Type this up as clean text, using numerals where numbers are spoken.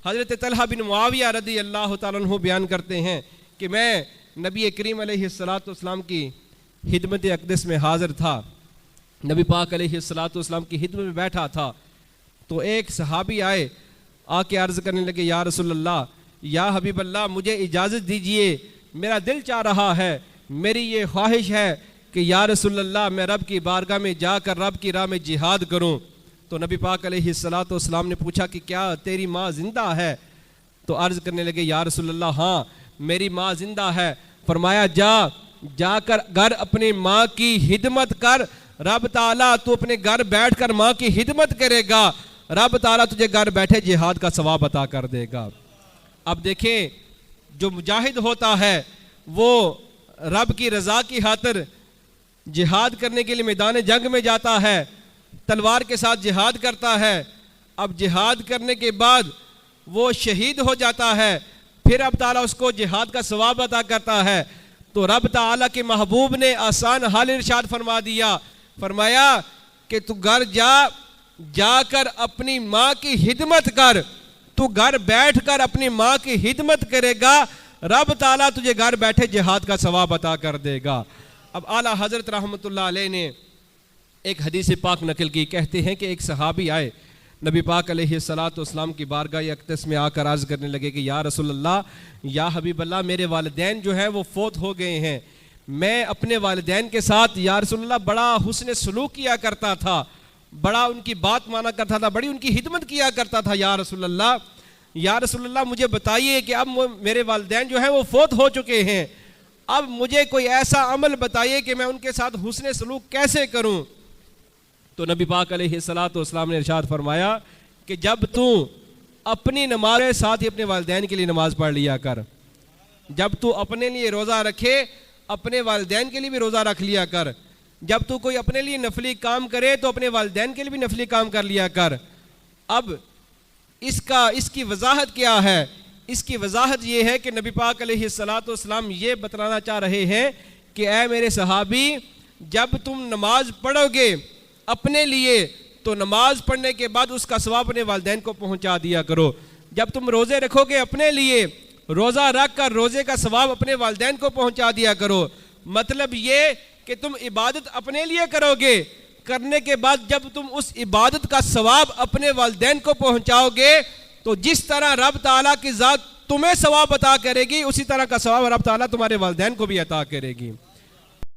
حضرت طلحہ بن معاویہ رضی اللہ تعالیٰ عنہ بیان کرتے ہیں کہ میں نبی کریم علیہ السلام کی خدمت اقدس میں حاضر تھا، نبی پاک علیہ السلام کی خدمت میں بیٹھا تھا، تو ایک صحابی آئے، آ کے عرض کرنے لگے یا رسول اللہ، یا حبیب اللہ، مجھے اجازت دیجئے، میرا دل چاہ رہا ہے، میری یہ خواہش ہے کہ یا رسول اللہ میں رب کی بارگاہ میں جا کر رب کی راہ میں جہاد کروں۔ تو نبی پاک علیہ السلام نے پوچھا کہ کیا تیری ماں زندہ ہے؟ تو عرض کرنے لگے یا رسول اللہ ہاں میری ماں زندہ ہے۔ فرمایا جا کر گھر اپنی ماں کی خدمت کر، رب تعالیٰ تو اپنے گھر بیٹھ کر ماں کی خدمت کرے گا، رب تعالیٰ تجھے گھر بیٹھے جہاد کا ثواب عطا کر دے گا۔ اب دیکھیں جو مجاہد ہوتا ہے وہ رب کی رضا کی خاطر جہاد کرنے کے لیے میدان جنگ میں جاتا ہے، تلوار کے ساتھ جہاد کرتا ہے، اب جہاد کرنے کے بعد وہ شہید ہو جاتا ہے، پھر اب تعالیٰ اس کو جہاد کا ثواب عطا کرتا ہے۔ تو رب تعالیٰ کے محبوب نے آسان حال ارشاد فرما دیا، فرمایا کہ تو گھر جا کر اپنی ماں کی خدمت کر، تو گھر بیٹھ کر اپنی ماں کی خدمت کرے گا، رب تعالیٰ تجھے گھر بیٹھے جہاد کا ثواب عطا کر دے گا۔ اب اعلیٰ حضرت رحمۃ اللہ علیہ نے ایک حدیث پاک نقل کی، کہتے ہیں کہ ایک صحابی آئے نبی پاک علیہ السلام کی بارگاہ اقدس میں آ کر عرض کرنے لگے کہ یا رسول اللہ، یا حبیب اللہ، میرے والدین جو ہیں وہ فوت ہو گئے ہیں، میں اپنے والدین کے ساتھ یا رسول اللہ بڑا حسن سلوک کیا کرتا تھا، بڑا ان کی بات مانا کرتا تھا، بڑی ان کی خدمت کیا کرتا تھا، یا رسول اللہ مجھے بتائیے کہ اب میرے والدین جو ہیں وہ فوت ہو چکے ہیں، اب مجھے کوئی ایسا عمل بتائیے کہ میں ان کے ساتھ حسن سلوک کیسے کروں۔ تو نبی پاک علیہ السلام نے ارشاد فرمایا کہ جب تو اپنی نماز کے ساتھ ہی اپنے والدین کے لیے نماز پڑھ لیا کر، جب تو اپنے لیے روزہ رکھے اپنے والدین کے لیے بھی روزہ رکھ لیا کر، جب تو کوئی اپنے لیے نفلی کام کرے تو اپنے والدین کے لیے بھی نفلی کام کر لیا کر۔ اب اس کی وضاحت کیا ہے؟ اس کی وضاحت یہ ہے کہ نبی پاک علیہ السلام یہ بتلانا چاہ رہے ہیں کہ اے میرے صحابی، جب تم نماز پڑھو گے اپنے لیے تو نماز پڑھنے کے بعد اس کا ثواب اپنے والدین کو پہنچا دیا کرو، جب تم روزے رکھو گے اپنے لیے روزہ رکھ کر روزے کا ثواب اپنے والدین کو پہنچا دیا کرو۔ مطلب یہ کہ تم عبادت اپنے لیے کرو گے، کرنے کے بعد جب تم اس عبادت کا ثواب اپنے والدین کو پہنچاؤ گے تو جس طرح رب تعالیٰ کی ذات تمہیں ثواب عطا کرے گی اسی طرح کا ثواب رب تعالیٰ تمہارے والدین کو بھی عطا کرے گی۔